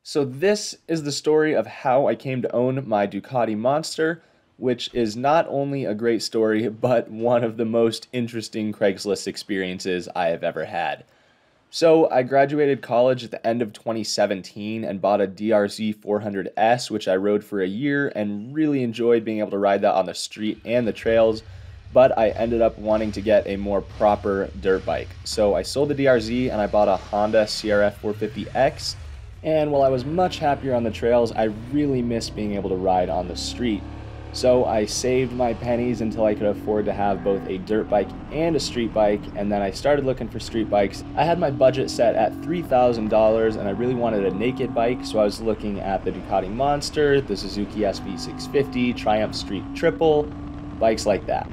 So this is the story of how I came to own my Ducati Monster, which is not only a great story, but one of the most interesting Craigslist experiences I have ever had. So I graduated college at the end of 2017 and bought a DRZ 400S, which I rode for a year and really enjoyed being able to ride that on the street and the trails. But I ended up wanting to get a more proper dirt bike. So I sold the DRZ and I bought a Honda CRF 450X. And while I was much happier on the trails, I really missed being able to ride on the street. So I saved my pennies until I could afford to have both a dirt bike and a street bike, and then I started looking for street bikes. I had my budget set at $3,000 and I really wanted a naked bike, so I was looking at the Ducati Monster, the Suzuki SV650, Triumph Street Triple, bikes like that.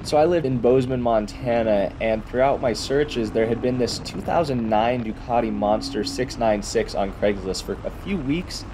So I lived in Bozeman, Montana, and throughout my searches there had been this 2009 Ducati Monster 696 on Craigslist for a few weeks,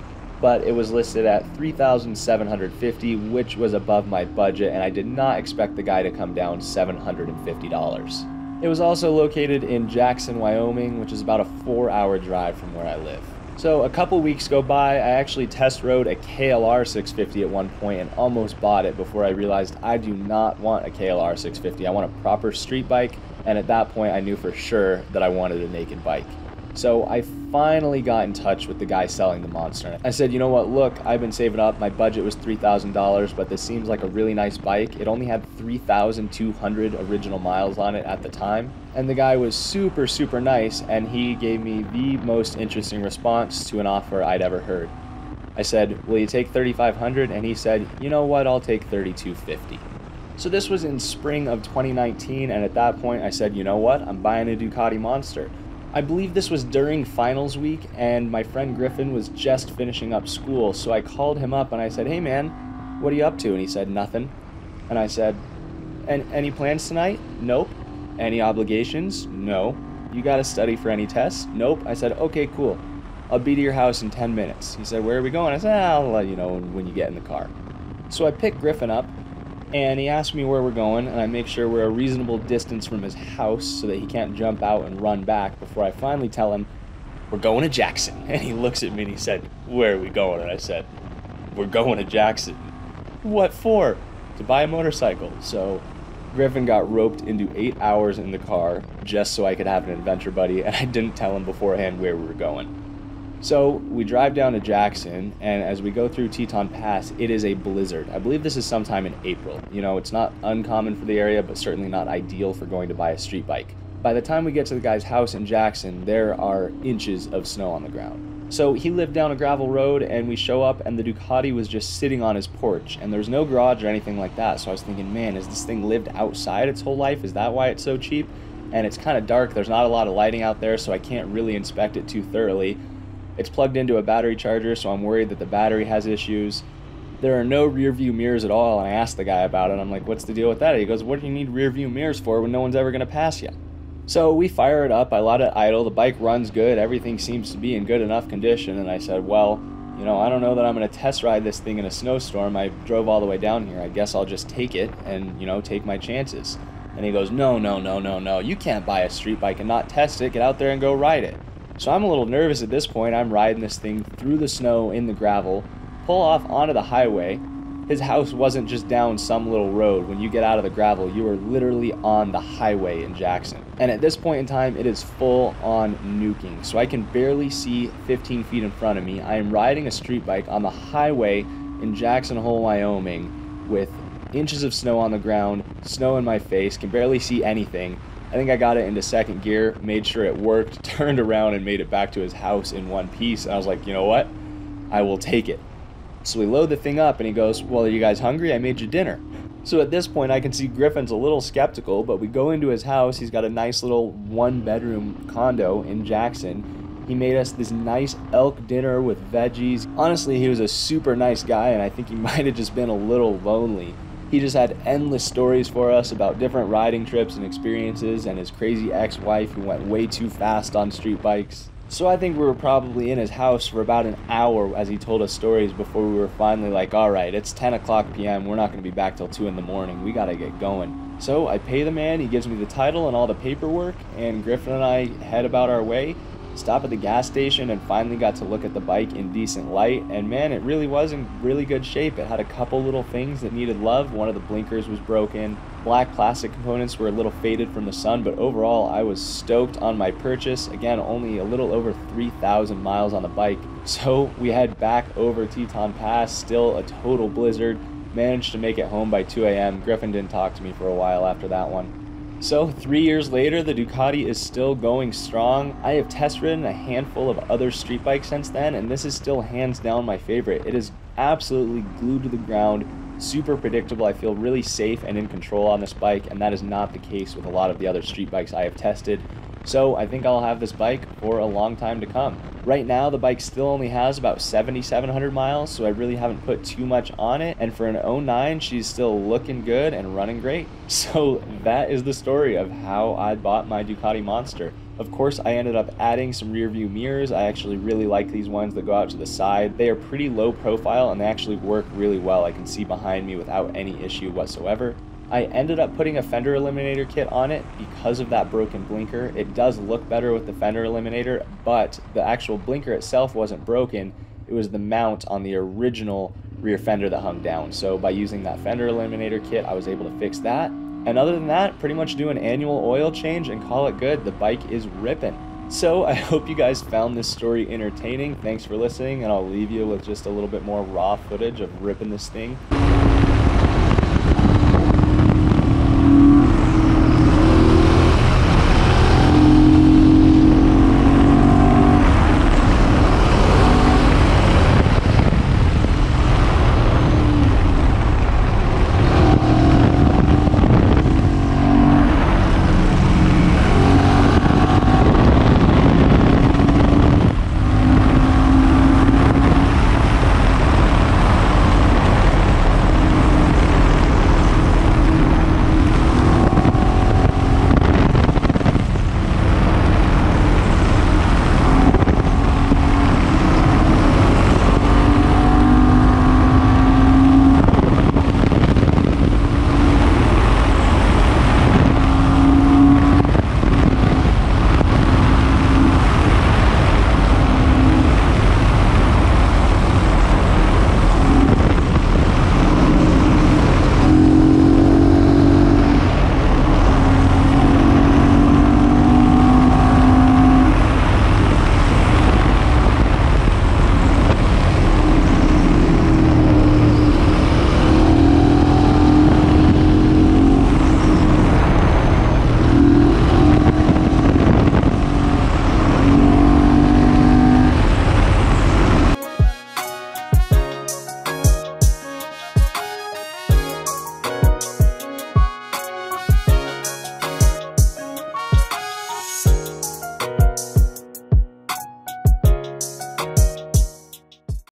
but it was listed at $3,750, which was above my budget, and I did not expect the guy to come down $750. It was also located in Jackson, Wyoming, which is about a 4-hour drive from where I live. So a couple weeks go by, I actually test rode a KLR 650 at one point and almost bought it before I realized I do not want a KLR 650. I want a proper street bike, and at that point I knew for sure that I wanted a naked bike. So I finally got in touch with the guy selling the Monster. I said, you know what, look, I've been saving up, my budget was $3,000, but this seems like a really nice bike. It only had 3,200 original miles on it at the time. And the guy was super nice, and he gave me the most interesting response to an offer I'd ever heard. I said, will you take $3,500? And he said, you know what, I'll take $3,250. So this was in spring of 2019, and at that point I said, you know what, I'm buying a Ducati Monster. I believe this was during finals week, and my friend Griffin was just finishing up school, so I called him up and I said, hey man, what are you up to? And he said, nothing. And I said, any plans tonight? Nope. Any obligations? No. You gotta study for any tests? Nope. I said, okay, cool. I'll be to your house in 10 minutes. He said, where are we going? I said, I'll let you know when you get in the car. So I picked Griffin up, and he asked me where we're going, and I make sure we're a reasonable distance from his house so that he can't jump out and run back before I finally tell him, we're going to Jackson. And he looks at me and he said, where are we going? And I said, we're going to Jackson. What for? To buy a motorcycle. So Griffin got roped into 8 hours in the car just so I could have an adventure buddy, and I didn't tell him beforehand where we were going. So we drive down to Jackson, and as we go through Teton Pass, it is a blizzard. I believe this is sometime in April. You know, it's not uncommon for the area, but certainly not ideal for going to buy a street bike. By the time we get to the guy's house in Jackson, there are inches of snow on the ground. So he lived down a gravel road, and we show up, and the Ducati was just sitting on his porch, and there was no garage or anything like that. So I was thinking, man, has this thing lived outside its whole life? Is that why it's so cheap? And it's kind of dark. There's not a lot of lighting out there, so I can't really inspect it too thoroughly. It's plugged into a battery charger, so I'm worried that the battery has issues. There are no rear view mirrors at all, and I asked the guy about it. I'm like, what's the deal with that? He goes, what do you need rear view mirrors for when no one's ever going to pass you? So we fire it up, I let it idle, the bike runs good, everything seems to be in good enough condition, and I said, well, you know, I don't know that I'm going to test ride this thing in a snowstorm. I drove all the way down here. I guess I'll just take it and, you know, take my chances. And he goes, no, you can't buy a street bike and not test it. Get out there and go ride it. So I'm a little nervous at this point. I'm riding this thing through the snow in the gravel, pull off onto the highway. His house wasn't just down some little road. When you get out of the gravel, you are literally on the highway in Jackson. And at this point in time, it is full on nuking. So I can barely see 15 feet in front of me. I am riding a street bike on the highway in Jackson Hole, Wyoming, with inches of snow on the ground, snow in my face, can barely see anything. I think I got it into second gear, made sure it worked, turned around and made it back to his house in one piece. And I was like, you know what? I will take it. So we load the thing up and he goes, well, are you guys hungry? I made you dinner. So at this point I can see Griffin's a little skeptical, but we go into his house. He's got a nice little 1-bedroom condo in Jackson. He made us this nice elk dinner with veggies. Honestly, he was a super nice guy, and I think he might have just been a little lonely. He just had endless stories for us about different riding trips and experiences, and his crazy ex-wife who went way too fast on street bikes. So I think we were probably in his house for about an hour as he told us stories before we were finally like, alright, it's 10 o'clock p.m. We're not going to be back till 2 in the morning. We got to get going. So I pay the man, he gives me the title and all the paperwork, and Griffin and I head about our way. Stopped at the gas station and finally got to look at the bike in decent light, and man, it really was in really good shape. It had a couple little things that needed love. One of the blinkers was broken. Black plastic components were a little faded from the sun, but overall I was stoked on my purchase. Again, only a little over 3,000 miles on the bike. So we head back over Teton Pass, still a total blizzard. Managed to make it home by 2 a.m. Griffin didn't talk to me for a while after that one. So 3 years later, the Ducati is still going strong. I have test ridden a handful of other street bikes since then, and this is still hands down my favorite. It is absolutely glued to the ground, super predictable. I feel really safe and in control on this bike, and that is not the case with a lot of the other street bikes I have tested. So I think I'll have this bike for a long time to come. Right now, the bike still only has about 7,700 miles, so I really haven't put too much on it. And for an 09, she's still looking good and running great. So that is the story of how I bought my Ducati Monster. Of course, I ended up adding some rear view mirrors. I actually really like these ones that go out to the side. They are pretty low profile and they actually work really well. I can see behind me without any issue whatsoever. I ended up putting a fender eliminator kit on it because of that broken blinker. It does look better with the fender eliminator, but the actual blinker itself wasn't broken. It was the mount on the original rear fender that hung down. So by using that fender eliminator kit, I was able to fix that. And other than that, pretty much do an annual oil change and call it good. The bike is ripping. So I hope you guys found this story entertaining. Thanks for listening, and I'll leave you with just a little bit more raw footage of ripping this thing.